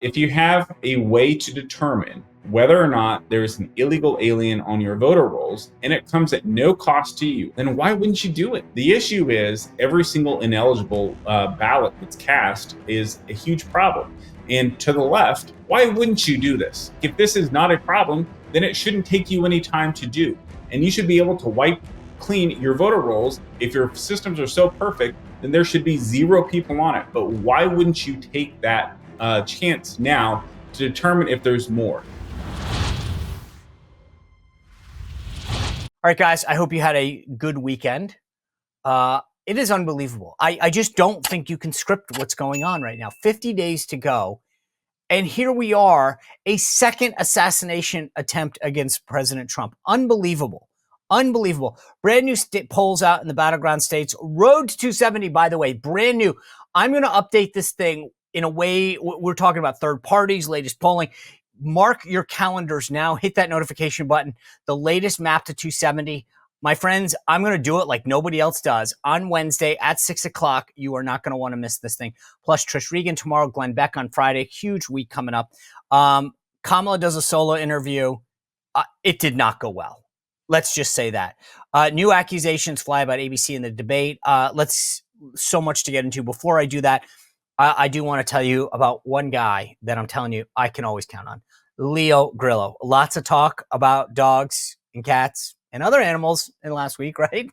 If you have a way to determine whether or not there's an illegal alien on your voter rolls and it comes at no cost to you, then why wouldn't you do it? The issue is every single ineligible ballot that's cast is a huge problem. And to the left, why wouldn't you do this? If this is not a problem, then it shouldn't take you any time to do. And you should be able to wipe clean your voter rolls. If your systems are so perfect, then there should be zero people on it. But why wouldn't you take that chance now to determine if there's more? All right, guys, I hope you had a good weekend. It is unbelievable. I just don't think you can script what's going on right now. 50 days to go. And here we are, a second assassination attempt against President Trump. Unbelievable. Unbelievable. Brand new polls out in the battleground states. Road to 270, by the way, brand new. I'm going to update this thing in a way. We're talking about third parties, latest polling. Mark your calendars now. Hit that notification button. The latest map to 270. My friends, I'm going to do it like nobody else does on Wednesday at 6 o'clock. You are not going to want to miss this thing. Plus, Trish Regan tomorrow, Glenn Beck on Friday. Huge week coming up. Kamala does a solo interview. It did not go well. Let's just say that. New accusations fly about ABC in the debate. So much to get into. Before I do that, I do want to tell you about one guy that I'm telling you I can always count on. Leo Grillo. Lots of talk about dogs and cats and other animals in last week, right?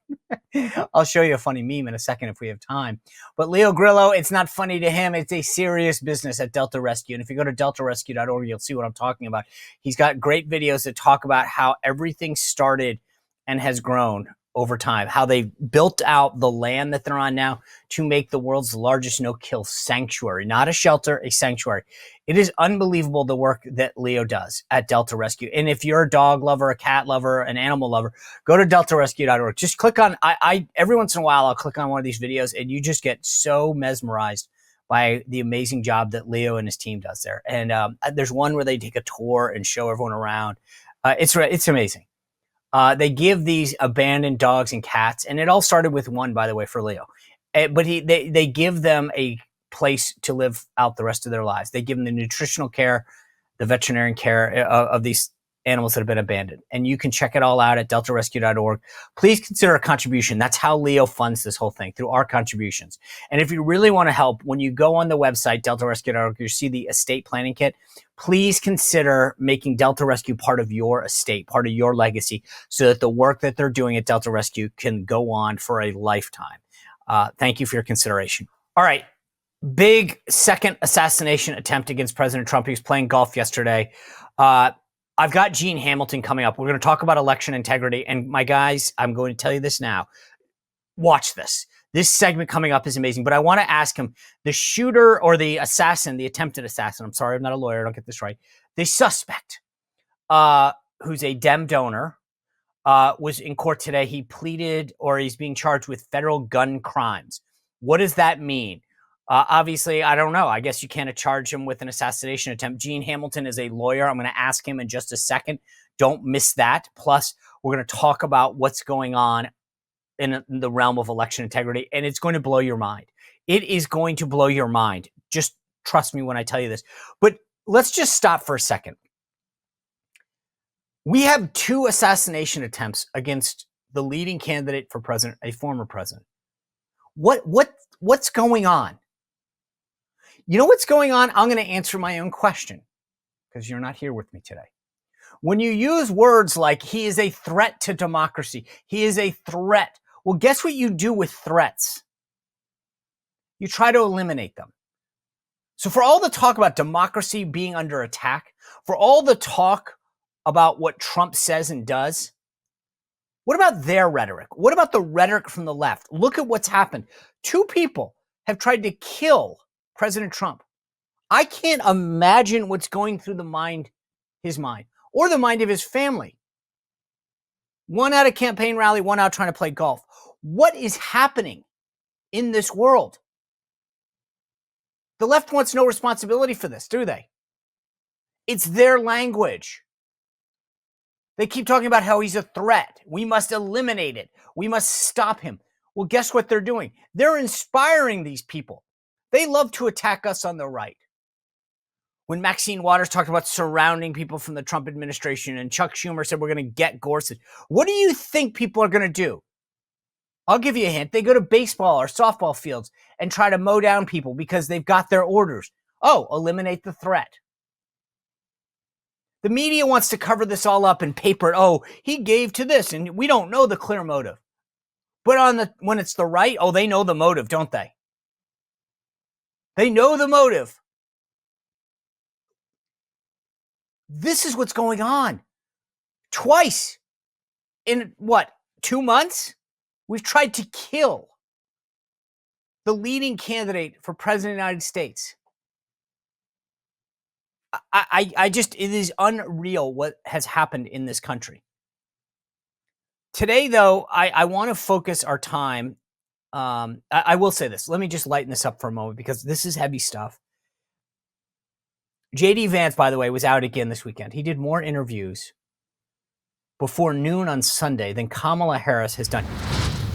I'll show you a funny meme in a second if we have time. But Leo Grillo, it's not funny to him. It's a serious business at Delta Rescue. And if you go to deltarescue.org, you'll see what I'm talking about. He's got great videos that talk about how everything started and has grown over time, how they built out the land that they're on now to make the world's largest no-kill sanctuary, not a shelter, a sanctuary. It is unbelievable the work that Leo does at Delta Rescue. And if you're a dog lover, a cat lover, an animal lover, go to deltarescue.org. Just click on, I every once in a while, I'll click on one of these videos and you just get so mesmerized by the amazing job that Leo and his team does there. And there's one where they take a tour and show everyone around. It's amazing. They give these abandoned dogs and cats, and it all started with one, by the way, for Leo. But they give them a place to live out the rest of their lives. They give them the nutritional care, the veterinarian care of these animals that have been abandoned. And you can check it all out at deltarescue.org. Please consider a contribution. That's how Leo funds this whole thing, through our contributions. And if you really want to help, when you go on the website, deltarescue.org, you see the estate planning kit. Please consider making Delta Rescue part of your estate, part of your legacy, so that the work that they're doing at Delta Rescue can go on for a lifetime. Thank you for your consideration. All right. Big second assassination attempt against President Trump. He was playing golf yesterday. I've got Gene Hamilton coming up. We're going to talk about election integrity. And my guys, I'm going to tell you this now. Watch this. This segment coming up is amazing. But I want to ask him, the shooter or the assassin, the attempted assassin, I'm sorry, I'm not a lawyer, I don't get this right. The suspect, who's a Dem donor, was in court today. He pleaded, or he's being charged with federal gun crimes. What does that mean? Obviously, I don't know. I guess you can't charge him with an assassination attempt. Gene Hamilton is a lawyer. I'm going to ask him in just a second. Don't miss that. Plus, we're going to talk about what's going on in the realm of election integrity, and it's going to blow your mind. It is going to blow your mind. Just trust me when I tell you this. But let's just stop for a second. We have two assassination attempts against the leading candidate for president, a former president. What's going on? You know what's going on? I'm going to answer my own question because you're not here with me today. When you use words like he is a threat to democracy, he is a threat. Well, guess what you do with threats? You try to eliminate them. So for all the talk about democracy being under attack, for all the talk about what Trump says and does, what about their rhetoric? What about the rhetoric from the left? Look at what's happened. Two people have tried to kill President Trump. I can't imagine what's going through his mind, or the mind of his family. One at a campaign rally, one out trying to play golf. What is happening in this world? The left wants no responsibility for this, do they? It's their language. They keep talking about how he's a threat. We must eliminate it. We must stop him. Well, guess what they're doing? They're inspiring these people. They love to attack us on the right. when Maxine Waters talked about surrounding people from the Trump administration and Chuck Schumer said we're going to get Gorsuch. What do you think people are going to do? I'll give you a hint. They go to baseball or softball fields and try to mow down people because they've got their orders. Oh, eliminate the threat. The media wants to cover this all up and paper it. Oh, he gave to this, and we don't know the clear motive. But when it's the right, oh, they know the motive, don't they? They know the motive. This is what's going on. Twice in 2 months? We've tried to kill the leading candidate for president of the United States. It is unreal what has happened in this country. Today, though, I want to focus our time. I will say this. Let me just lighten this up for a moment because this is heavy stuff. J.D. Vance, by the way, was out again this weekend. He did more interviews before noon on Sunday than Kamala Harris has done.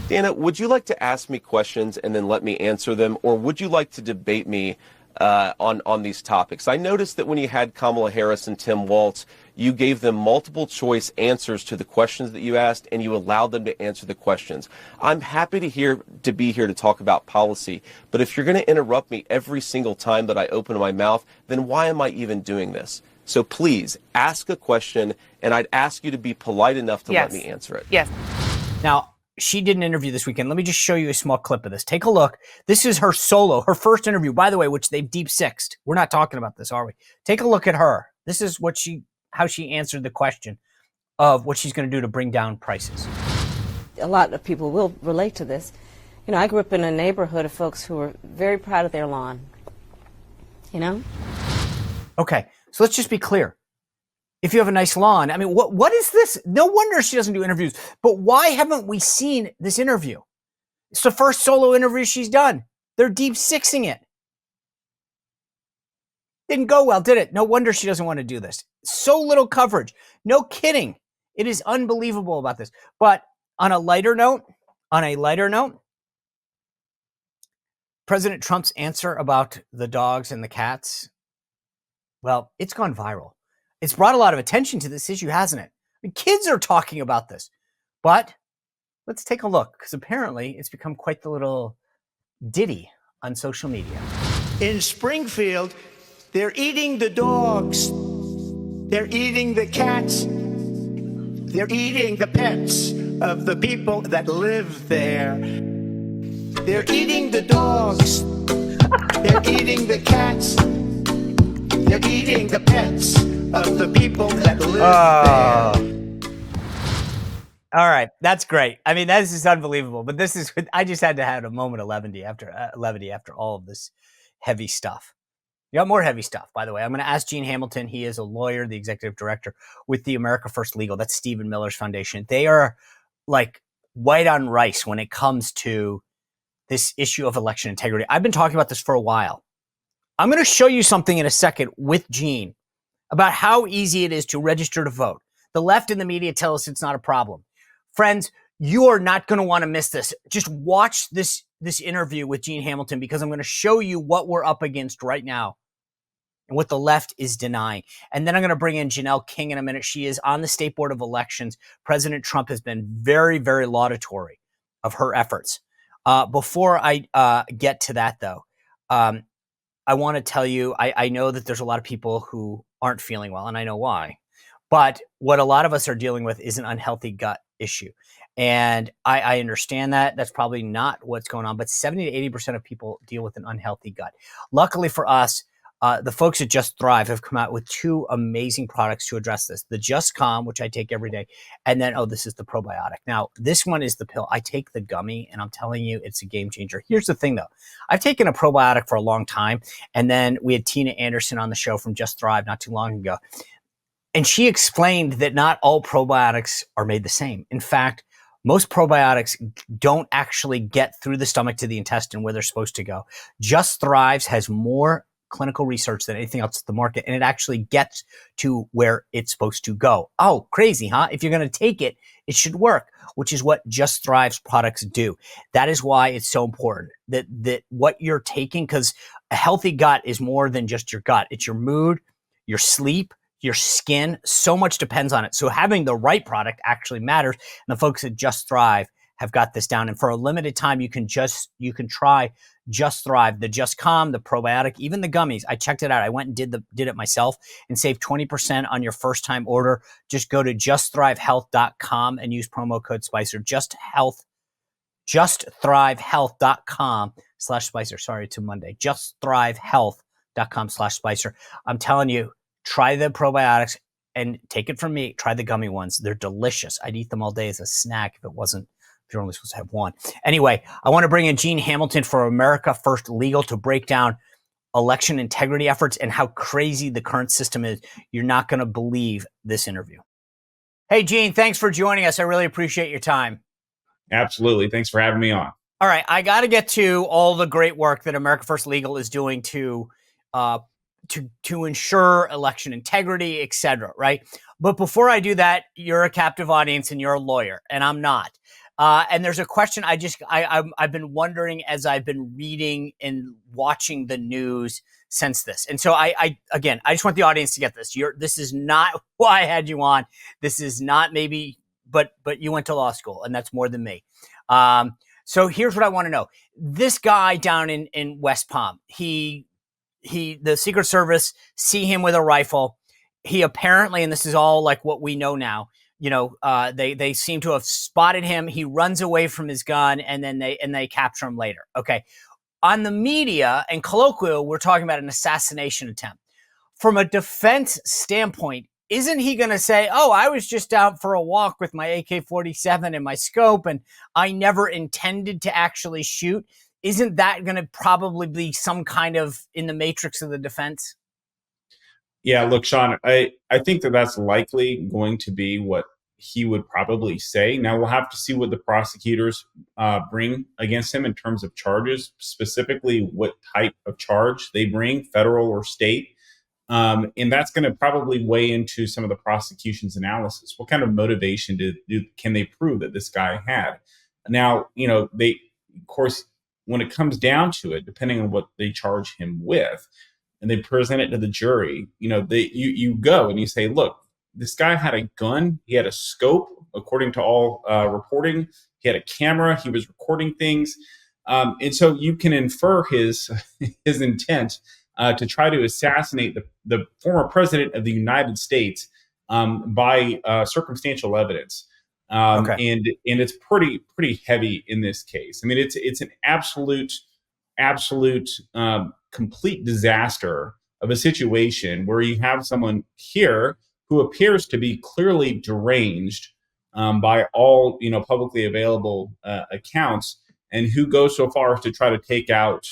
Dana, would you like to ask me questions and then let me answer them, or would you like to debate me on these topics? I noticed that when you had Kamala Harris and Tim Walz, you gave them multiple choice answers to the questions that you asked, and you allowed them to answer the questions. I'm happy to be here to talk about policy, but if you're going to interrupt me every single time that I open my mouth, then why am I even doing this? So please ask a question, and I'd ask you to be polite enough to let me answer it. Yes. Now, she did an interview this weekend. Let me just show you a small clip of this. Take a look. This is her solo, her first interview, by the way, which they've deep sixed. We're not talking about this, are we? Take a look at her. This is how she answered the question of what she's going to do to bring down prices. A lot of people will relate to this. You know, I grew up in a neighborhood of folks who were very proud of their lawn. You know? Okay, so let's just be clear. If you have a nice lawn, I mean, what is this? No wonder she doesn't do interviews. But why haven't we seen this interview? It's the first solo interview she's done. They're deep sixing it. Didn't go well, did it? No wonder she doesn't want to do this. So little coverage. No kidding. It is unbelievable about this. But on a lighter note, President Trump's answer about the dogs and the cats, well, it's gone viral. It's brought a lot of attention to this issue, hasn't it? I mean, kids are talking about this. But let's take a look, because apparently it's become quite the little ditty on social media. In Springfield, they're eating the dogs. They're eating the cats. They're eating the pets of the people that live there. They're eating the dogs. They're eating the cats. They're eating the pets of the people that live there. All right, that's great. I mean, this is unbelievable. But I just had to have a moment of levity after all of this heavy stuff. You got more heavy stuff, by the way. I'm going to ask Gene Hamilton. He is a lawyer, the executive director with the America First Legal. That's Stephen Miller's foundation. They are like white on rice when it comes to this issue of election integrity. I've been talking about this for a while. I'm going to show you something in a second with Gene about how easy it is to register to vote. The left and the media tell us it's not a problem. Friends, you are not going to want to miss this. Just watch this interview with Gene Hamilton, because I'm going to show you what we're up against right now and what the left is denying. And then I'm going to bring in Janelle King in a minute. She is on the State Board of Elections. President Trump has been very, very laudatory of her efforts. Before I get to that, though, I want to tell you, I know that there's a lot of people who aren't feeling well, and I know why. But what a lot of us are dealing with is an unhealthy gut issue. And I understand that. That's probably not what's going on. But 70 to 80% of people deal with an unhealthy gut. Luckily for us, the folks at Just Thrive have come out with two amazing products to address this. The Just Calm, which I take every day. And then, this is the probiotic. Now, this one is the pill. I take the gummy, and I'm telling you, it's a game changer. Here's the thing, though. I've taken a probiotic for a long time. And then we had Tina Anderson on the show from Just Thrive not too long ago. And she explained that not all probiotics are made the same. In fact, most probiotics don't actually get through the stomach to the intestine where they're supposed to go. Just Thrives has more clinical research than anything else at the market, and it actually gets to where it's supposed to go. Oh, crazy, huh? If you're going to take it, it should work, which is what Just Thrive's products do. That is why it's so important that what you're taking, because a healthy gut is more than just your gut. It's your mood, your sleep, your skin. So much depends on it. So having the right product actually matters. And the folks at Just Thrive have got this down. And for a limited time, you can try Just Thrive, the Just Calm, the probiotic, even the gummies. I checked it out. I went and did it myself and saved 20% on your first time order. Just go to justthrivehealth.com and use promo code Spicer. Justthrivehealth.com/Spicer. Sorry, it's a Monday. Justthrivehealth.com/Spicer. I'm telling you, try the probiotics and take it from me. Try the gummy ones. They're delicious. I'd eat them all day as a snack if you're only supposed to have one. Anyway, I want to bring in Gene Hamilton for America First Legal to break down election integrity efforts and how crazy the current system is. You're not going to believe this interview. Hey, Gene, thanks for joining us. I really appreciate your time. Absolutely. Thanks for having me on. All right. I got to get to all the great work that America First Legal is doing to ensure election integrity, et cetera, right? But before I do that, you're a captive audience and you're a lawyer, and I'm not. And there's a question I've been wondering as I've been reading and watching the news since this. And so I just want the audience to get this. This is not why I had you on. This is not maybe, but you went to law school, and that's more than me. So here's what I want to know. This guy down in West Palm, the Secret Service see him with a rifle. He apparently, and this is all like what we know now, they seem to have spotted him. He runs away from his gun, and then they capture him later. Okay. On the media and colloquial, we're talking about an assassination attempt. From a defense standpoint, isn't he going to say, oh, I was just out for a walk with my AK-47 and my scope, and I never intended to actually shoot? Isn't that going to probably be some kind of in the matrix of the defense? Yeah, look, Sean, I think that's likely going to be what he would probably say. Now, we'll have to see what the prosecutors bring against him in terms of charges, specifically what type of charge they bring, federal or state. And that's going to probably weigh into some of the prosecution's analysis. What kind of motivation can they prove that this guy had? Now, of course, when it comes down to it, depending on what they charge him with, and they present it to the jury, you go and you say, look, this guy had a gun, he had a scope, according to all reporting, he had a camera, he was recording things, and so you can infer his intent to try to assassinate the former president of the United States by circumstantial evidence. Okay. And it's pretty heavy in this case. I mean, it's an absolute complete disaster of a situation where you have someone here who appears to be clearly deranged by all publicly available accounts, and who goes so far as to try to take out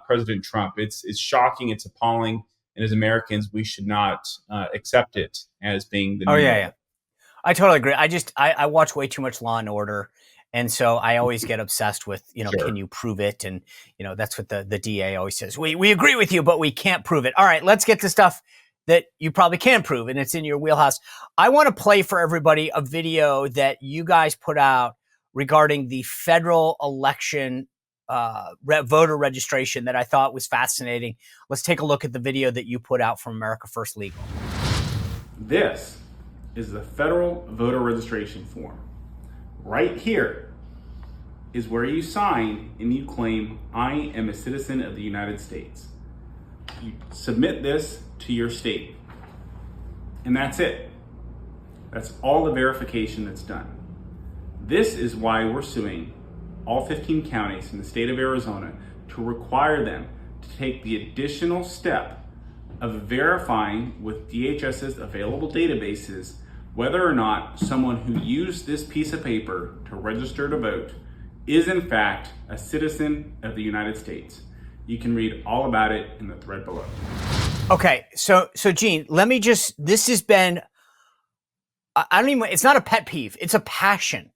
President Trump. It's shocking, it's appalling, and as Americans, we should not accept it as being the new norm. Yeah. I totally agree. I watch way too much Law and Order. And so I always get obsessed with, Sure. Can you prove it? And, that's what the DA always says. We agree with you, but we can't prove it. All right, let's get to stuff that you probably can prove, and it's in your wheelhouse. I want to play for everybody a video that you guys put out regarding the federal election voter registration that I thought was fascinating. Let's take a look at the video that you put out from America First Legal. This is the federal voter registration form. Right here is where you sign and you claim, I am a citizen of the United States. You submit this to your state, and that's it. That's all the verification that's done. This is why we're suing all 15 counties in the state of Arizona to require them to take the additional step of verifying with DHS's available databases whether or not someone who used this piece of paper to register to vote is in fact a citizen of the United States. You can read all about it in the thread below. Okay, so Gene, this has been, it's not a pet peeve, it's a passion.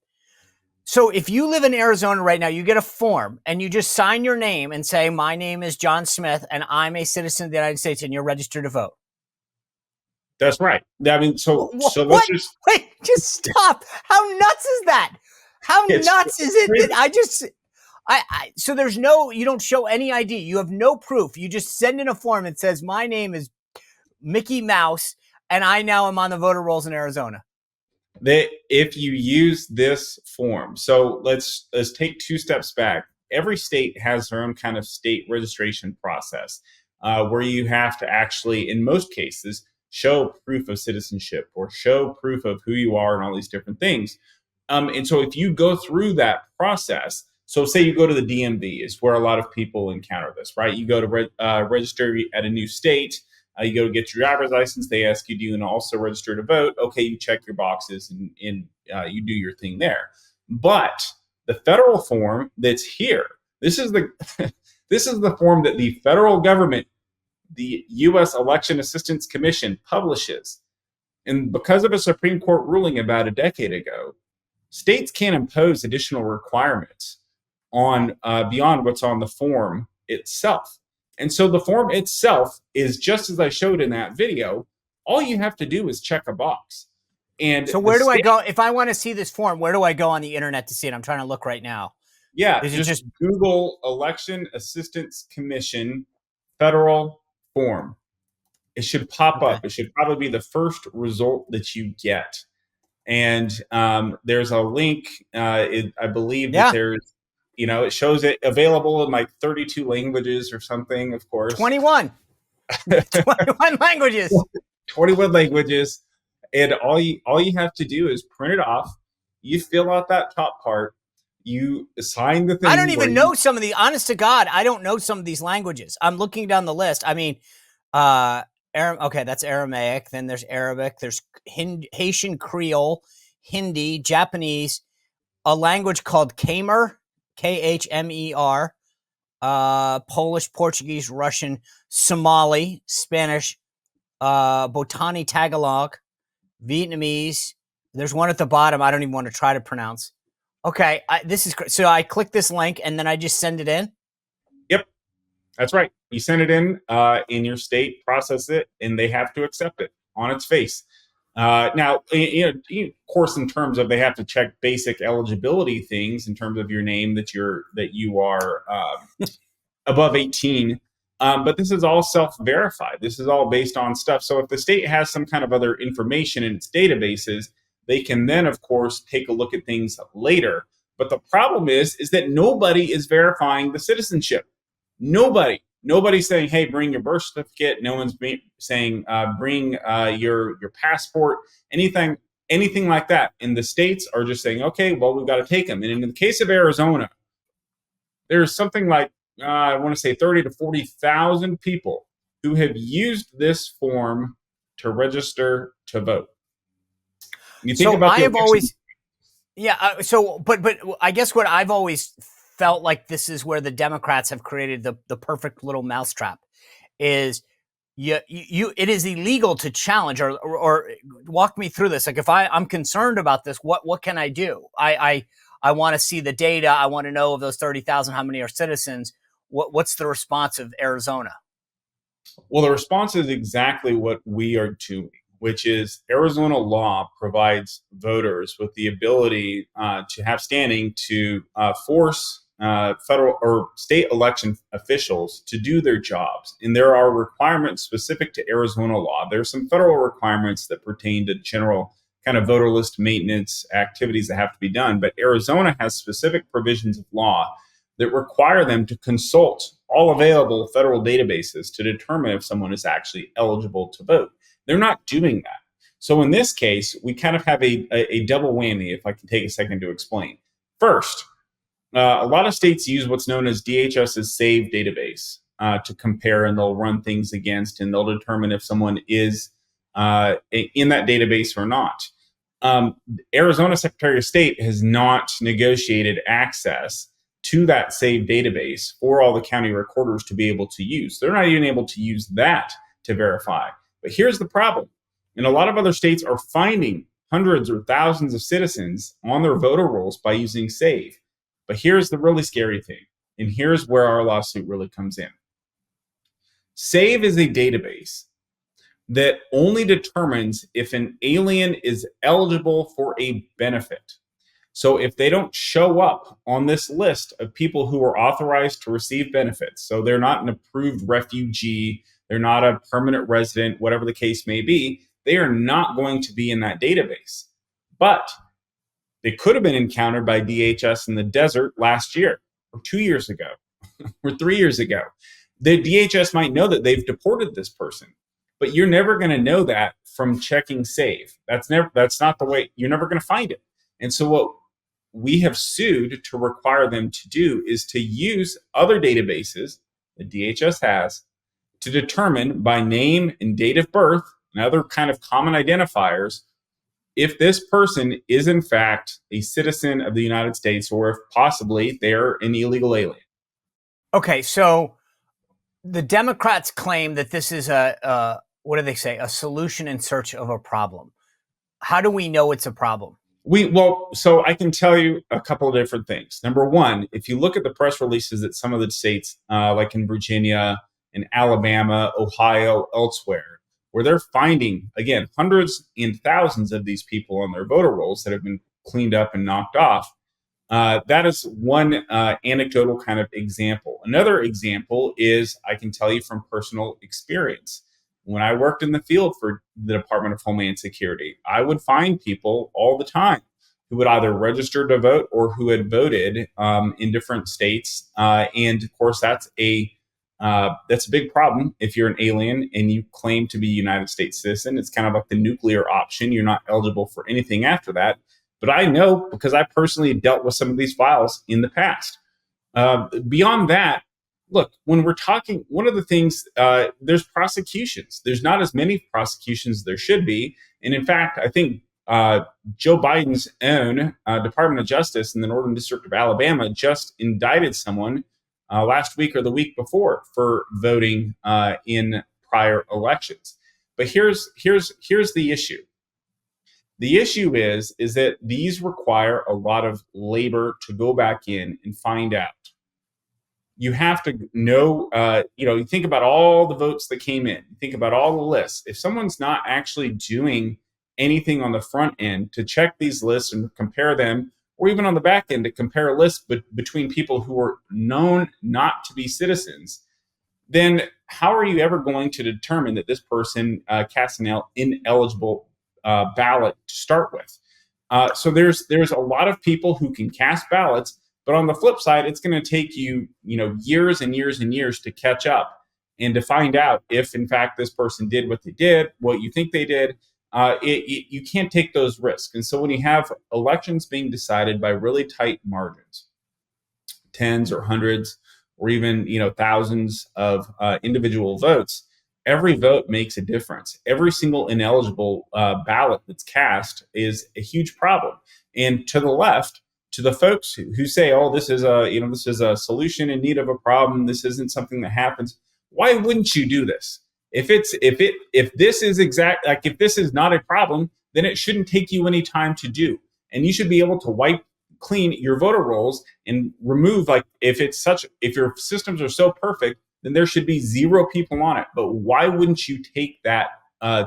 So if you live in Arizona right now, you get a form and you just sign your name and say, my name is John Smith and I'm a citizen of the United States, and you're registered to vote. That's right. I mean, so let's just stop. How nuts is that? How nuts is it that so there's you don't show any ID. You have no proof. You just send in a form that says, my name is Mickey Mouse, and I now am on the voter rolls in Arizona. That if you use this form, so let's take 2 steps back. Every state has their own kind of state registration process, where you have to actually, in most cases, show proof of citizenship or show proof of who you are and all these different things. And so if you go through that process, so say you go to the DMV, is where a lot of people encounter this, right? You go to register at a new state. You go to get your driver's license. They ask you, do you also register to vote? Okay, you check your boxes and you do your thing there. But the federal form that's here, this is the this is the form that the federal government, the U.S. Election Assistance Commission, publishes. And because of a Supreme Court ruling about a decade ago, states can't impose additional requirements on beyond what's on the form itself. And so the form itself is just as I showed in that video. All you have to do is check a box. And so where do I go if I want to see this form? Where do I go on the internet to see it? I'm trying to look right now. Yeah, is it just Google Election Assistance Commission federal form. It should pop up. It should probably be the first result that you get. And there's a link. I believe that there's, it shows it available in like 32 languages or something, of course. 21. 21 languages. 21 languages. And all you have to do is print it off. You fill out that top part. You assign the thing. I don't even know some of the, honest to God, I don't know some of these languages. I'm looking down the list. I mean, okay, that's Aramaic. Then there's Arabic. There's Haitian Creole, Hindi, Japanese, a language called Khmer, Khmer, Polish, Portuguese, Russian, Somali, Spanish, Botani Tagalog, Vietnamese. There's one at the bottom I don't even want to try to pronounce. Okay, this is so I click this link and then I just send it in. Yep, that's right. You send it in your state, process it, and they have to accept it on its face. Now, of course, in terms of they have to check basic eligibility things in terms of your name that you are above 18. But this is all self-verified. This is all based on stuff. So if the state has some kind of other information in its databases, they can then, of course, take a look at things later. But the problem is that nobody is verifying the citizenship. Nobody's saying, hey, bring your birth certificate. No one's saying, bring your passport, anything like that. And the states are just saying, okay, well, we've got to take them. And in the case of Arizona, there's something like, I want to say 30 to 40,000 people who have used this form to register to vote. You think about but I guess what I've always felt like this is where the Democrats have created the perfect little mousetrap is it is illegal to challenge or walk me through this. Like if I'm concerned about this, what can I do? I want to see the data. I want to know of those 30,000, how many are citizens? What's the response of Arizona? Well, the response is exactly what we are doing, which is Arizona law provides voters with the ability to have standing to force federal or state election officials to do their jobs. And there are requirements specific to Arizona law. There's some federal requirements that pertain to general kind of voter list maintenance activities that have to be done. But Arizona has specific provisions of law that require them to consult all available federal databases to determine if someone is actually eligible to vote. They're not doing that. So in this case, we kind of have a double whammy, if I can take a second to explain. First, a lot of states use what's known as DHS's SAVE database to compare, and they'll run things against, and they'll determine if someone is in that database or not. Arizona Secretary of State has not negotiated access to that SAVE database for all the county recorders to be able to use. They're not even able to use that to verify. But here's the problem. And a lot of other states are finding hundreds or thousands of citizens on their voter rolls by using SAVE. But here's the really scary thing. And here's where our lawsuit really comes in. SAVE is a database that only determines if an alien is eligible for a benefit. So if they don't show up on this list of people who are authorized to receive benefits, so they're not an approved refugee, they're not a permanent resident, whatever the case may be, they are not going to be in that database. But they could have been encountered by DHS in the desert last year, or 2 years ago, or 3 years ago. The DHS might know that they've deported this person, but you're never going to know that from checking save. That's not the way. You're never going to find it. And so what we have sued to require them to do is to use other databases that DHS has to determine by name and date of birth and other kind of common identifiers if this person is in fact a citizen of the United States, or if possibly they're an illegal alien. Okay, so the Democrats claim that this is what do they say? A solution in search of a problem. How do we know it's a problem? So I can tell you a couple of different things. Number one, if you look at the press releases that some of the states, like in Virginia, in Alabama, Ohio, elsewhere, where they're finding, again, hundreds and thousands of these people on their voter rolls that have been cleaned up and knocked off. That is one anecdotal kind of example. Another example is, I can tell you from personal experience. When I worked in the field for the Department of Homeland Security, I would find people all the time who would either register to vote or who had voted in different states. And of course, that's a big problem if you're an alien and you claim to be a United States citizen. It's kind of like the nuclear option. You're not eligible for anything after that. But I know because I personally dealt with some of these files in the past. Beyond that, look, when we're talking, one of the things, there's prosecutions. There's not as many prosecutions as there should be. And in fact, I think Joe Biden's own Department of Justice in the Northern District of Alabama just indicted someone last week or the week before for voting in prior elections. But here's the issue. The issue is that these require a lot of labor to go back in and find out. You have to know, you think about all the votes that came in, you think about all the lists. If someone's not actually doing anything on the front end to check these lists and compare them, or even on the back end to compare lists between people who are known not to be citizens, then how are you ever going to determine that this person casts an ineligible ballot to start with? So there's a lot of people who can cast ballots, but on the flip side, it's going to take you, years and years and years to catch up and to find out if, in fact, this person did what they did, what you think they did. You can't take those risks. And so when you have elections being decided by really tight margins, tens or hundreds or even, thousands of individual votes, every vote makes a difference. Every single ineligible ballot that's cast is a huge problem. And to the left, to the folks who say, "Oh, this is a solution in need of a problem. This isn't something that happens." Why wouldn't you do this? If this is not a problem, then it shouldn't take you any time to do, and you should be able to wipe clean your voter rolls and remove, if your systems are so perfect, then there should be zero people on it. But why wouldn't you take that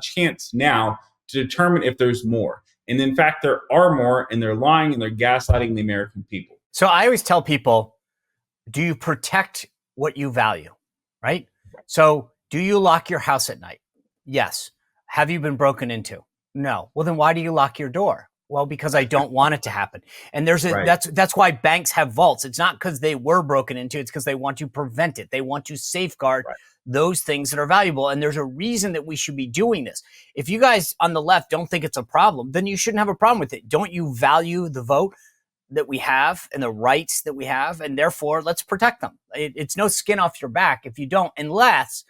chance now to determine if there's more? And in fact, there are more, and they're lying and they're gaslighting the American people. So I always tell people, do you protect what you value, right? So do you lock your house at night? Yes. Have you been broken into? No. Well, then why do you lock your door? Well, because I don't want it to happen. And that's why banks have vaults. It's not because they were broken into. It's because they want to prevent it. They want to safeguard those things that are valuable. And there's a reason that we should be doing this. If you guys on the left don't think it's a problem, then you shouldn't have a problem with it. Don't you value the vote that we have and the rights that we have? And therefore, let's protect them. It's no skin off your back if you don't, unless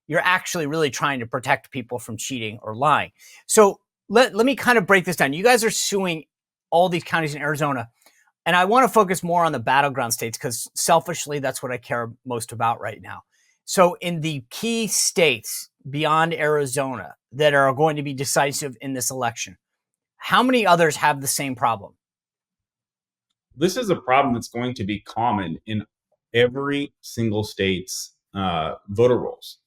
you're actually really trying to protect people from cheating or lying. So let me kind of break this down. You guys are suing all these counties in Arizona. And I want to focus more on the battleground states because selfishly, that's what I care most about right now. So in the key states beyond Arizona that are going to be decisive in this election, how many others have the same problem? This is a problem that's going to be common in every single state's voter rolls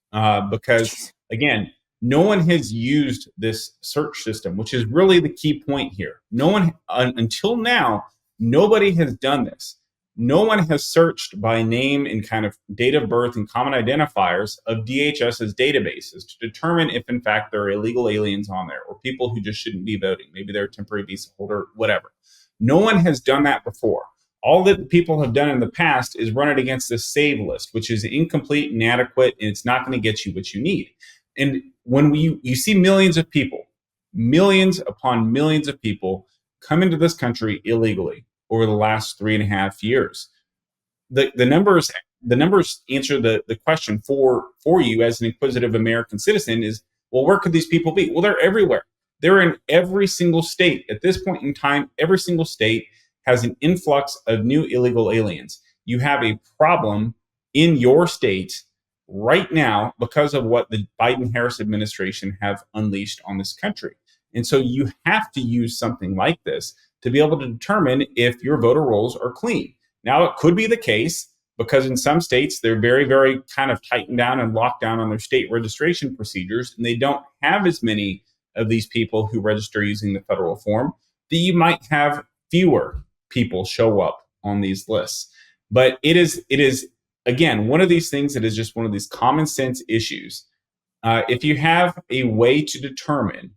because, again, no one has used this search system, which is really the key point here. No one, until now, nobody has done this. No one has searched by name and kind of date of birth and common identifiers of DHS's databases to determine if, in fact, there are illegal aliens on there or people who just shouldn't be voting. Maybe they're a temporary visa holder, whatever. No one has done that before. All that people have done in the past is run it against the save list, which is incomplete, inadequate, and it's not going to get you what you need. And when you see millions of people, millions upon millions of people come into this country illegally over the last 3.5 years, the numbers answer the question for you as an inquisitive American citizen is, well, where could these people be? Well, they're everywhere. They're in every single state. At this point in time, every single state has an influx of new illegal aliens. You have a problem in your state right now because of what the Biden-Harris administration have unleashed on this country. And so you have to use something like this to be able to determine if your voter rolls are clean. Now, it could be the case because in some states, they're very, very kind of tightened down and locked down on their state registration procedures, and they don't have as many of these people who register using the federal form, that you might have fewer people show up on these lists. But it is again, one of these things that is just one of these common sense issues. If you have a way to determine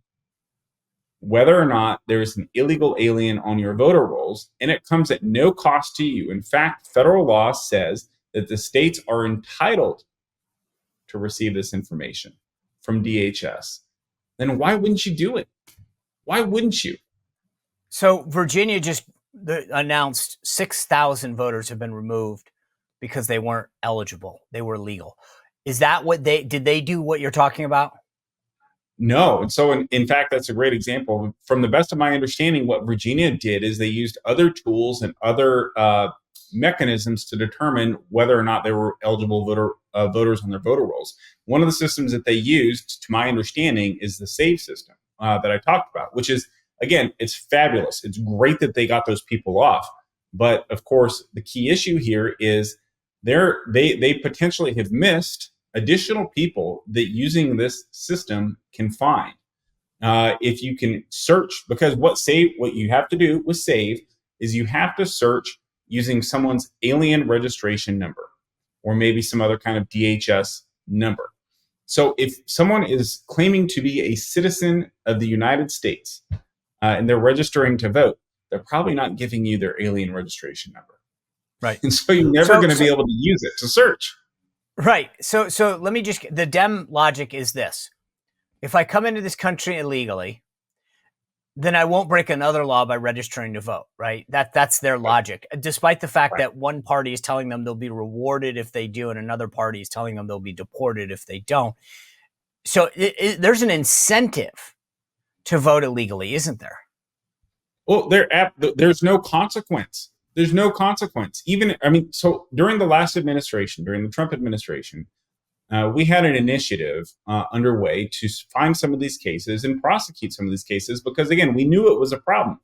whether or not there's an illegal alien on your voter rolls, and it comes at no cost to you. In fact, federal law says that the states are entitled to receive this information from DHS. Then why wouldn't you do it? Why wouldn't you? So Virginia just announced 6,000 voters have been removed because they weren't eligible. They were legal. Is that what did they do what you're talking about? No. And so, in fact, that's a great example. From the best of my understanding, what Virginia did is they used other tools and other mechanisms to determine whether or not they were eligible voters on their voter rolls. One of the systems that they used, to my understanding, is the SAVE system that I talked about, which is, again, it's fabulous. It's great that they got those people off. But, of course, the key issue here is they potentially have missed additional people that using this system can find. If you can search, because what you have to do with SAVE is you have to search using someone's alien registration number or maybe some other kind of DHS number. So if someone is claiming to be a citizen of the United States and they're registering to vote, they're probably not giving you their alien registration number. Right. And so you're never going to be able to use it to search. Right. So let me the Dem logic is this. If I come into this country illegally, then I won't break another law by registering to vote, right? That's their logic, despite the fact that one party is telling them they'll be rewarded if they do, and another party is telling them they'll be deported if they don't. So there's an incentive to vote illegally, isn't there? Well, there's no consequence. There's no consequence. So during the last administration, during the Trump administration, we had an initiative underway to find some of these cases and prosecute some of these cases because, again, we knew it was a problem.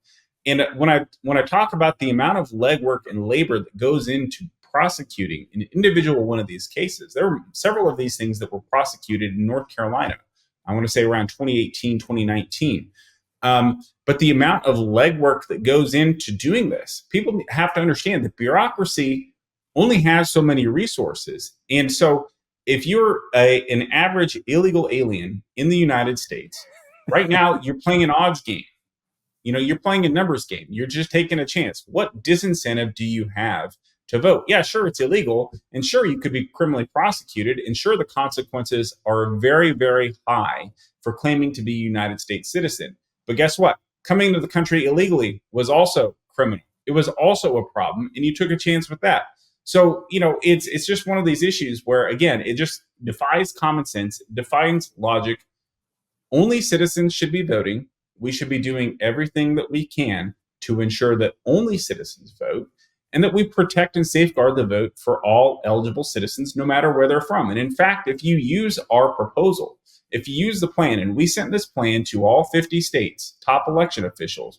And when I talk about the amount of legwork and labor that goes into prosecuting an individual one of these cases, there were several of these things that were prosecuted in North Carolina. I want to say around 2018, 2019. But the amount of legwork that goes into doing this, people have to understand that bureaucracy only has so many resources. And so if you're an average illegal alien in the United States, right now you're playing an odds game. You're playing a numbers game. You're just taking a chance. What disincentive do you have to vote? Yeah, sure, it's illegal. And sure, you could be criminally prosecuted. And sure, the consequences are very, very high for claiming to be a United States citizen. But guess what? Coming to the country illegally was also criminal. It was also a problem, and you took a chance with that. So, it's just one of these issues where, again, it just defies common sense, defies logic. Only citizens should be voting. We should be doing everything that we can to ensure that only citizens vote and that we protect and safeguard the vote for all eligible citizens, no matter where they're from. And in fact, if you use our proposal, if you use the plan, and we sent this plan to all 50 states, top election officials,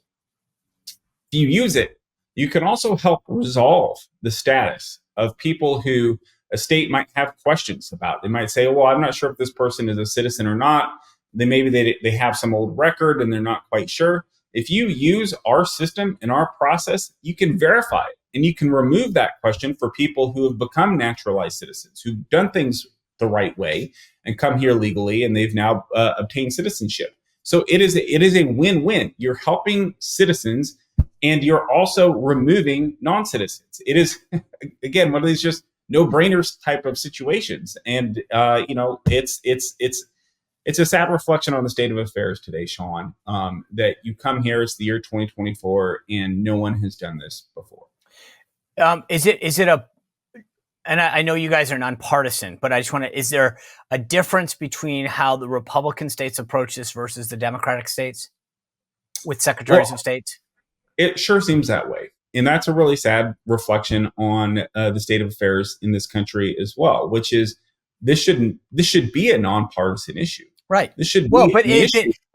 if you use it, you can also help resolve the status of people who a state might have questions about. They might say, well, I'm not sure if this person is a citizen or not. Maybe they have some old record and they're not quite sure. If you use our system and our process, you can verify it. And you can remove that question for people who have become naturalized citizens, who've done things the right way and come here legally, and they've now obtained citizenship. So it is a win-win. You're helping citizens, and you're also removing non-citizens. It is, again, one of these just no-brainers type of situations. And it's a sad reflection on the state of affairs today, Sean, that you come here, it's the year 2024, and no one has done this before. Is it a, and I know you guys are nonpartisan, but I just want to, is there a difference between how the Republican states approach this versus the Democratic states with secretaries of state? It sure seems that way. And that's a really sad reflection on the state of affairs in this country as well, which is this should be a nonpartisan issue. Right. This should be but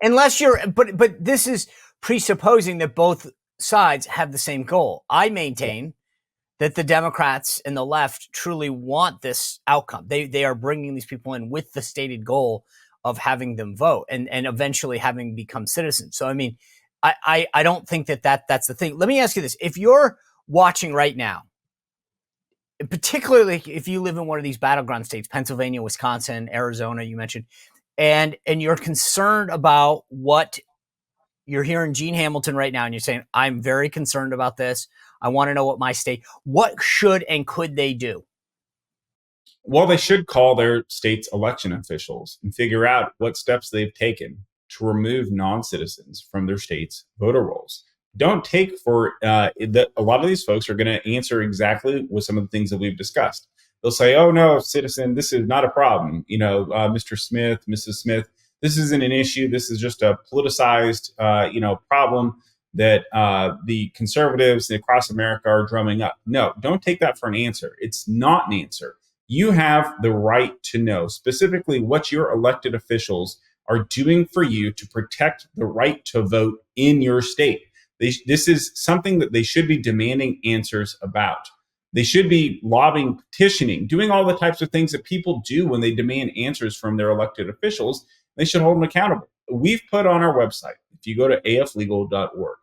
unless you're, but this is presupposing that both sides have the same goal. I maintain that the Democrats and the left truly want this outcome. They are bringing these people in with the stated goal of having them vote and eventually having become citizens. So, I mean, I don't think that's the thing. Let me ask you this. If you're watching right now, particularly if you live in one of these battleground states, Pennsylvania, Wisconsin, Arizona, you mentioned, and you're concerned about what you're hearing Gene Hamilton right now, and you're saying, I'm very concerned about this. I want to know what my state, what should and could they do? Well, they should call their state's election officials and figure out what steps they've taken to remove non-citizens from their state's voter rolls. Don't take for a lot of these folks are going to answer exactly with some of the things that we've discussed. They'll say, oh, no, citizen, this is not a problem. Mr. Smith, Mrs. Smith, this isn't an issue. This is just a politicized, problem that the conservatives across America are drumming up. No, don't take that for an answer. It's not an answer. You have the right to know specifically what your elected officials are doing for you to protect the right to vote in your state. This is something that they should be demanding answers about. They should be lobbying, petitioning, doing all the types of things that people do when they demand answers from their elected officials. They should hold them accountable. We've put on our website, if you go to aflegal.org,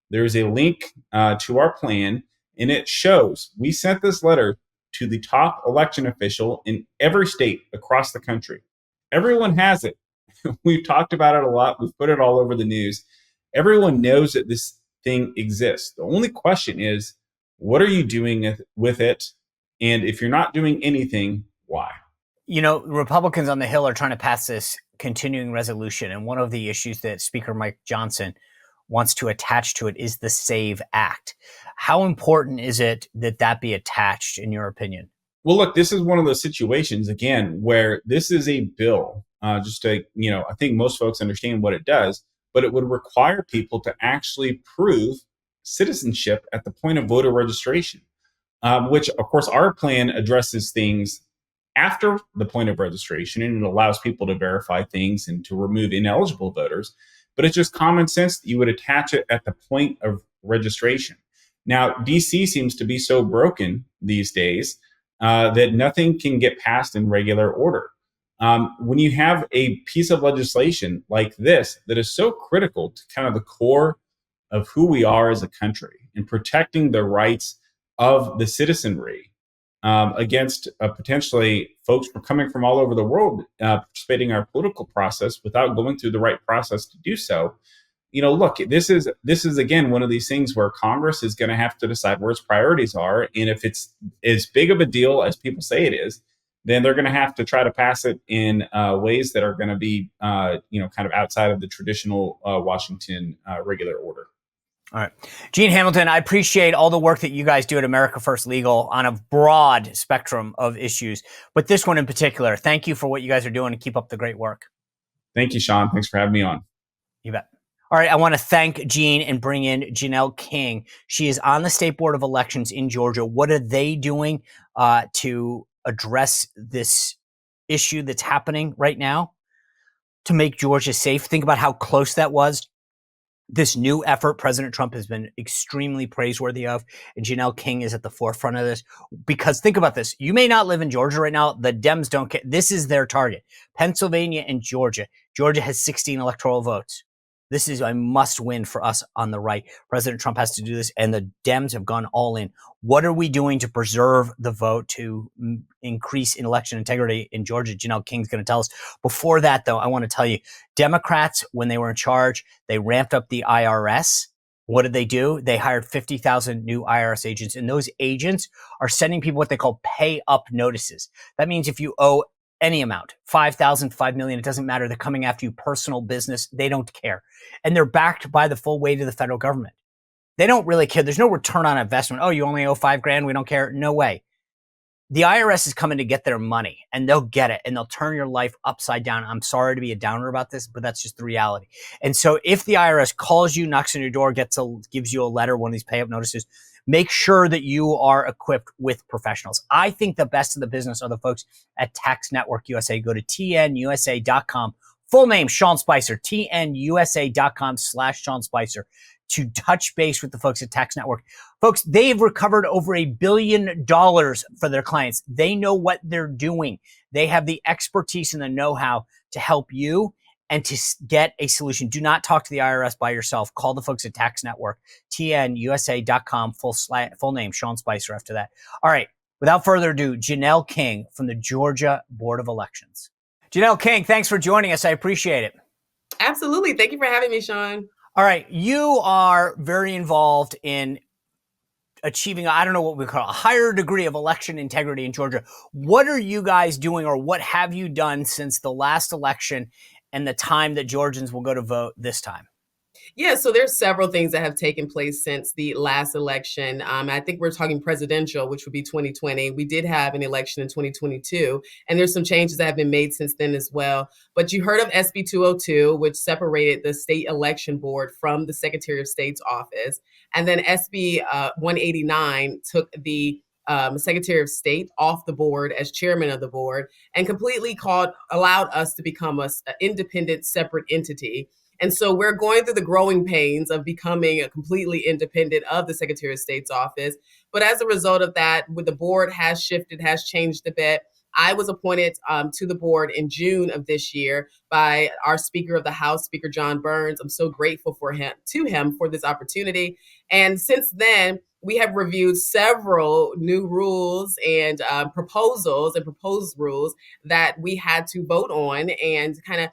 there's a link to our plan, and it shows we sent this letter to the top election official in every state across the country. Everyone has it. We've talked about it a lot. We've put it all over the news. Everyone knows that this thing exists. The only question is, what are you doing with it? And if you're not doing anything, why? Republicans on the Hill are trying to pass this continuing resolution. And one of the issues that Speaker Mike Johnson wants to attach to it is the SAVE Act. How important is it that be attached, in your opinion? Well, look, this is one of those situations, again, where this is a bill. I think most folks understand what it does, but it would require people to actually prove citizenship at the point of voter registration, which, of course, our plan addresses things after the point of registration, and it allows people to verify things and to remove ineligible voters. But it's just common sense that you would attach it at the point of registration. Now, DC seems to be so broken these days that nothing can get passed in regular order. When you have a piece of legislation like this that is so critical to kind of the core of who we are as a country and protecting the rights of the citizenry against potentially folks coming from all over the world participating in our political process without going through the right process to do so. Look, this is again one of these things where Congress is going to have to decide where its priorities are, and if it's as big of a deal as people say it is, then they're going to have to try to pass it in ways that are going to be, kind of outside of the traditional Washington regular order. All right. Gene Hamilton, I appreciate all the work that you guys do at America First Legal on a broad spectrum of issues, but this one in particular. Thank you for what you guys are doing and keep up the great work. Thank you, Sean. Thanks for having me on. You bet. All right. I want to thank Gene and bring in Janelle King. She is on the State Board of Elections in Georgia. What are they doing to address this issue that's happening right now to make Georgia safe? Think about how close that was. This new effort President Trump has been extremely praiseworthy of, and Janelle King is at the forefront of this. Because think about this. You may not live in Georgia right now. The Dems don't care. This is their target. Pennsylvania and Georgia. Georgia has 16 electoral votes. This is a must win for us on the right. President Trump has to do this, and the Dems have gone all in. What are we doing to preserve the vote, to increase election integrity in Georgia? Janelle King's going to tell us. Before that, though, I want to tell you, Democrats, when they were in charge, they ramped up the IRS. What did they do? They hired 50,000 new IRS agents, and those agents are sending people what they call pay up notices. That means if you owe any amount, 5,000, 5 million, it doesn't matter. They're coming after you, personal business. They don't care. And they're backed by the full weight of the federal government. They don't really care. There's no return on investment. Oh, you only owe $5,000. We don't care. No way. The IRS is coming to get their money, and they'll get it, and they'll turn your life upside down. I'm sorry to be a downer about this, but that's just the reality. And so if the IRS calls you, knocks on your door, gives you a letter, one of these pay up notices, make sure that you are equipped with professionals. I think the best of the business are the folks at Tax Network USA. Go to tnusa.com. Full name, Sean Spicer, tnusa.com/Sean Spicer, to touch base with the folks at Tax Network. Folks, they've recovered over $1 billion for their clients. They know what they're doing. They have the expertise and the know-how to help you and to get a solution. Do not talk to the IRS by yourself. Call the folks at Tax Network, tnusa.com, full name, Sean Spicer after that. All right, without further ado, Janelle King from the Georgia Board of Elections. Janelle King, thanks for joining us. I appreciate it. Absolutely. Thank you for having me, Sean. All right, you are very involved in achieving, I don't know what we call it, a higher degree of election integrity in Georgia. What are you guys doing, or what have you done since the last election and the time that Georgians will go to vote this time? Yeah, so there's several things that have taken place since the last election. I think we're talking presidential, which would be 2020. We did have an election in 2022, and there's some changes that have been made since then as well. But you heard of SB 202, which separated the state election board from the Secretary of State's office. And then SB 189 took the Secretary of State off the board as chairman of the board and completely allowed us to become an independent, separate entity. And so we're going through the growing pains of becoming completely independent of the Secretary of State's office. But as a result of that, the board has shifted, has changed a bit. I was appointed to the board in June of this year by our Speaker of the House, Speaker John Burns. I'm so grateful for him for this opportunity. And since then, we have reviewed several new rules and proposals and proposed rules that we had to vote on and kind of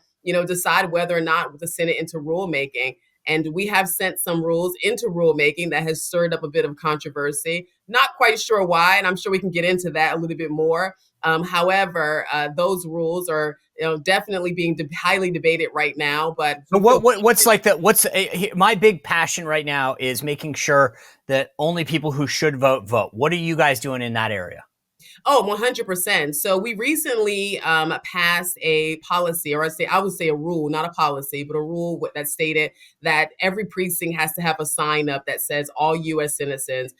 decide whether or not the Senate into rulemaking. And we have sent some rules into rulemaking that has stirred up a bit of controversy. Not quite sure why, and I'm sure we can get into that a little bit more. However, those rules are definitely being highly debated right now. But what's like that? My big passion right now is making sure that only people who should vote vote. What are you guys doing in that area? Oh, 100%. So we recently passed a policy, or I would say a rule, not a policy, but a rule that stated that every precinct has to have a sign up that says all U.S. citizens,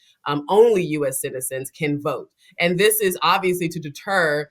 only U.S. citizens can vote. And this is obviously to deter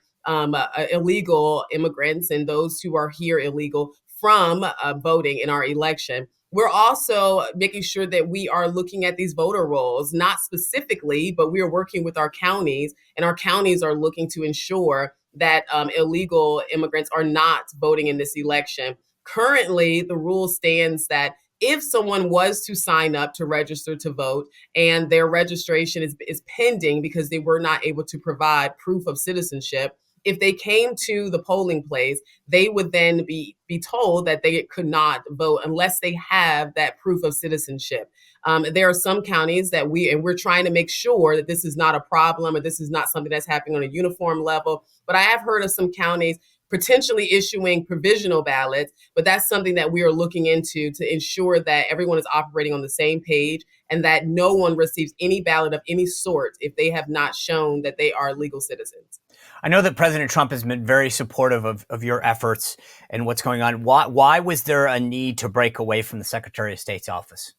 illegal immigrants and those who are here illegal from voting in our election. We're also making sure that we are looking at these voter rolls, not specifically, but we are working with our counties, and our counties are looking to ensure that illegal immigrants are not voting in this election. Currently, the rule stands that if someone was to sign up to register to vote and their registration is pending because they were not able to provide proof of citizenship, if they came to the polling place, they would then be told that they could not vote unless they have that proof of citizenship. There are some counties that we're trying to make sure that this is not a problem or this is not something that's happening on a uniform level. But I have heard of some counties potentially issuing provisional ballots, but that's something that we are looking into to ensure that everyone is operating on the same page and that no one receives any ballot of any sort if they have not shown that they are legal citizens. I know that President Trump has been very supportive of your efforts and what's going on. Why was there a need to break away from the Secretary of State's office?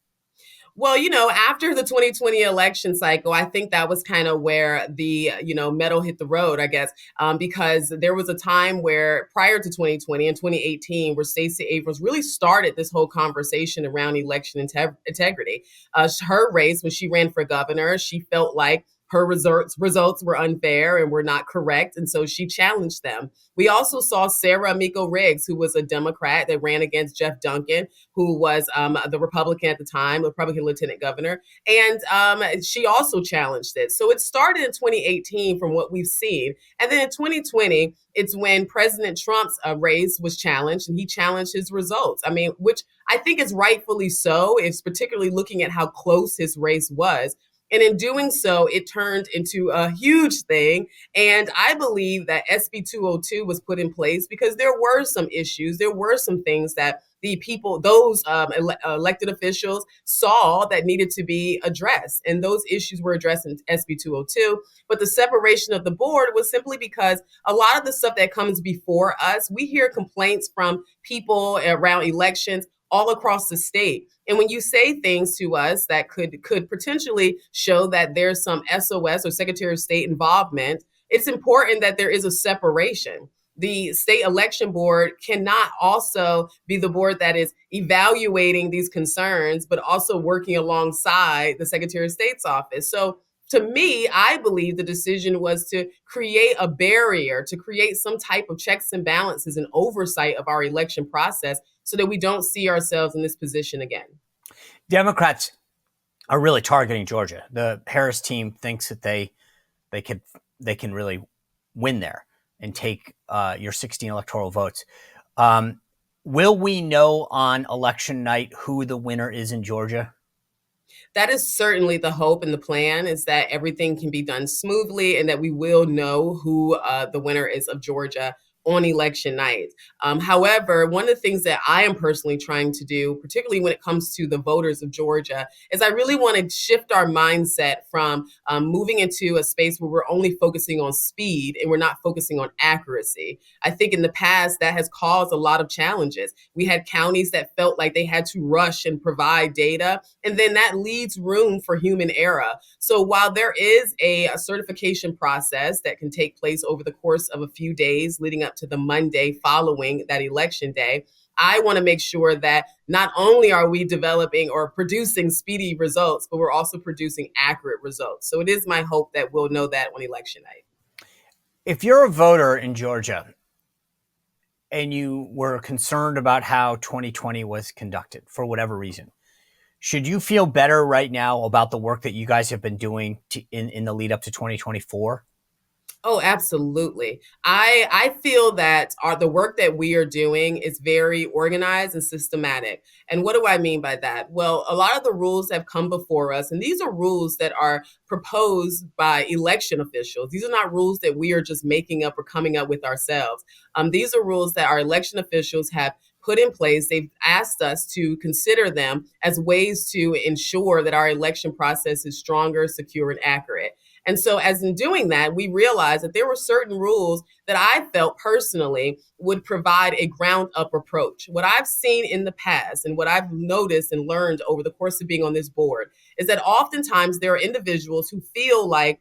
Well, after the 2020 election cycle, I think that was kind of where the, metal hit the road, I guess, because there was a time where prior to 2020 and 2018, where Stacey Abrams really started this whole conversation around election integrity. Her race, when she ran for governor, she felt like her results were unfair and were not correct, and so she challenged them. We also saw Sarah Amico Riggs, who was a Democrat that ran against Jeff Duncan, who was the Republican at the time, the Republican lieutenant governor, and she also challenged it. So it started in 2018 from what we've seen. And then in 2020, it's when President Trump's race was challenged, and he challenged his results. I mean, which I think is rightfully so. It's particularly looking at how close his race was. And in doing so, it turned into a huge thing. And I believe that SB 202 was put in place because there were some issues. There were some things that the people, those elected officials saw that needed to be addressed. And those issues were addressed in SB 202. But the separation of the board was simply because a lot of the stuff that comes before us, we hear complaints from people around elections all across the state. And when you say things to us that could potentially show that there's some SOS or Secretary of State involvement, it's important that there is a separation. The state election board cannot also be the board that is evaluating these concerns, but also working alongside the Secretary of State's office. So to me, I believe the decision was to create a barrier, to create some type of checks and balances and oversight of our election process so that we don't see ourselves in this position again. Democrats are really targeting Georgia. The Harris team thinks that they can really win there and take your 16 electoral votes. Will we know on election night who the winner is in Georgia? That is certainly the hope and the plan, is that everything can be done smoothly and that we will know who the winner is of Georgia on election night. However, one of the things that I am personally trying to do, particularly when it comes to the voters of Georgia, is I really want to shift our mindset from moving into a space where we're only focusing on speed and we're not focusing on accuracy. I think in the past that has caused a lot of challenges. We had counties that felt like they had to rush and provide data, and then that leaves room for human error. So while there is a certification process that can take place over the course of a few days leading up to the Monday following that election day, I want to make sure that not only are we developing or producing speedy results, but we're also producing accurate results. So it is my hope that we'll know that on election night. If you're a voter in Georgia and you were concerned about how 2020 was conducted for whatever reason, should you feel better right now about the work that you guys have been doing in the lead up to 2024? Oh, absolutely. I feel that the work that we are doing is very organized and systematic. And what do I mean by that? Well, a lot of the rules have come before us, and these are rules that are proposed by election officials. These are not rules that we are just making up or coming up with ourselves. These are rules that our election officials have put in place. They've asked us to consider them as ways to ensure that our election process is stronger, secure, and accurate. And so as in doing that, we realized that there were certain rules that I felt personally would provide a ground up approach. What I've seen in the past and what I've noticed and learned over the course of being on this board is that oftentimes there are individuals who feel like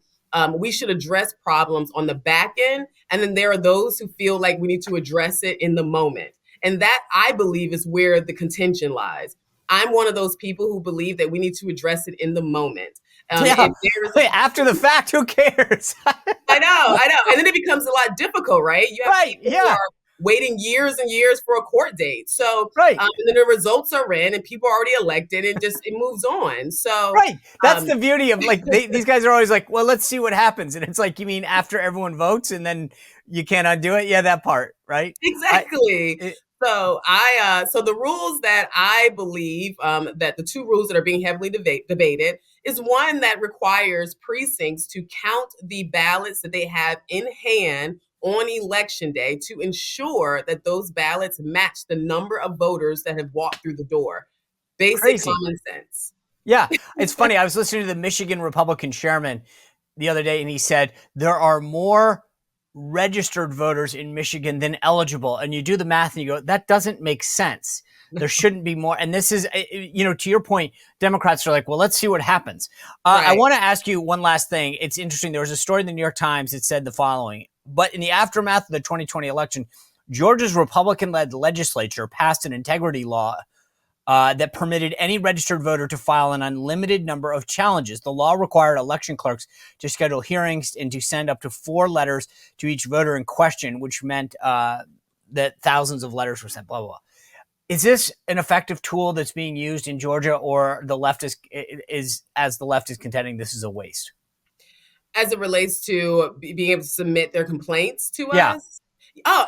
we should address problems on the back end. And then there are those who feel like we need to address it in the moment. And that, I believe, is where the contention lies. I'm one of those people who believe that we need to address it in the moment. After the fact, who cares? I know. And then it becomes a lot difficult, right? You have people who are waiting years and years for a court date. So, and then the results are in and people are already elected and just it moves on. So, that's the beauty of these guys are always like, well, let's see what happens. And it's like, you mean after everyone votes and then you can't undo it? Yeah, that part, right? Exactly. So the rules that I believe that the two rules that are being heavily debated is one that requires precincts to count the ballots that they have in hand on election day to ensure that those ballots match the number of voters that have walked through the door. Basic common sense. Yeah, it's funny. I was listening to the Michigan Republican chairman the other day, and he said there are more registered voters in Michigan than eligible. And you do the math and you go, that doesn't make sense. There shouldn't be more. And this is, to your point, Democrats are like, well, let's see what happens. I want to ask you one last thing. It's interesting. There was a story in the New York Times that said the following, but in the aftermath of the 2020 election, Georgia's Republican-led legislature passed an integrity law that permitted any registered voter to file an unlimited number of challenges. The law required election clerks to schedule hearings and to send up to 4 letters to each voter in question, which meant that thousands of letters were sent, blah, blah, blah. Is this an effective tool that's being used in Georgia, or the left is as the left is contending this is a waste? As it relates to being able to submit their complaints to Yeah. us? Oh,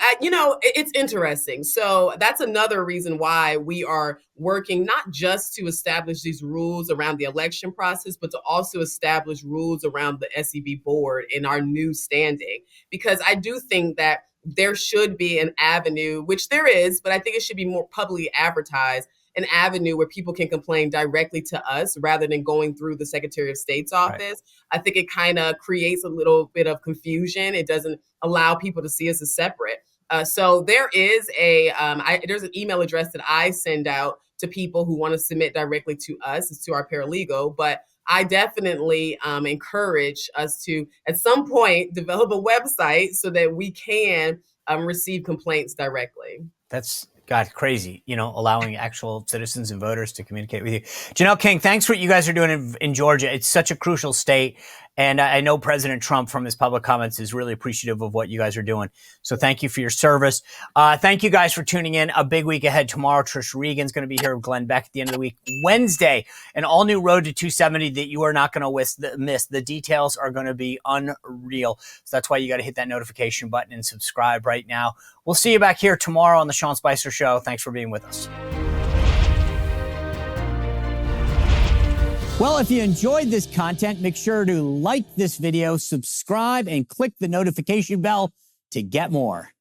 it's interesting. So that's another reason why we are working not just to establish these rules around the election process, but to also establish rules around the SEB board and our new standing. Because I do think that there should be an avenue, which there is, but I think it should be more publicly advertised, an avenue where people can complain directly to us rather than going through the Secretary of State's office. Right. I think it kind of creates a little bit of confusion. It doesn't allow people to see us as separate. So there is there's an email address that I send out to people who want to submit directly to us. It's to our paralegal, but I definitely encourage us to, at some point, develop a website so that we can receive complaints directly. That's crazy, allowing actual citizens and voters to communicate with you. Janelle King, thanks for what you guys are doing in Georgia. It's such a crucial state. And I know President Trump, from his public comments, is really appreciative of what you guys are doing. So thank you for your service. Thank you guys for tuning in. A big week ahead tomorrow. Trish Regan's going to be here with Glenn Beck at the end of the week. Wednesday, an all-new Road to 270 that you are not going to miss. The details are going to be unreal. So that's why you got to hit that notification button and subscribe right now. We'll see you back here tomorrow on The Sean Spicer Show. Thanks for being with us. Well, if you enjoyed this content, make sure to like this video, subscribe, and click the notification bell to get more.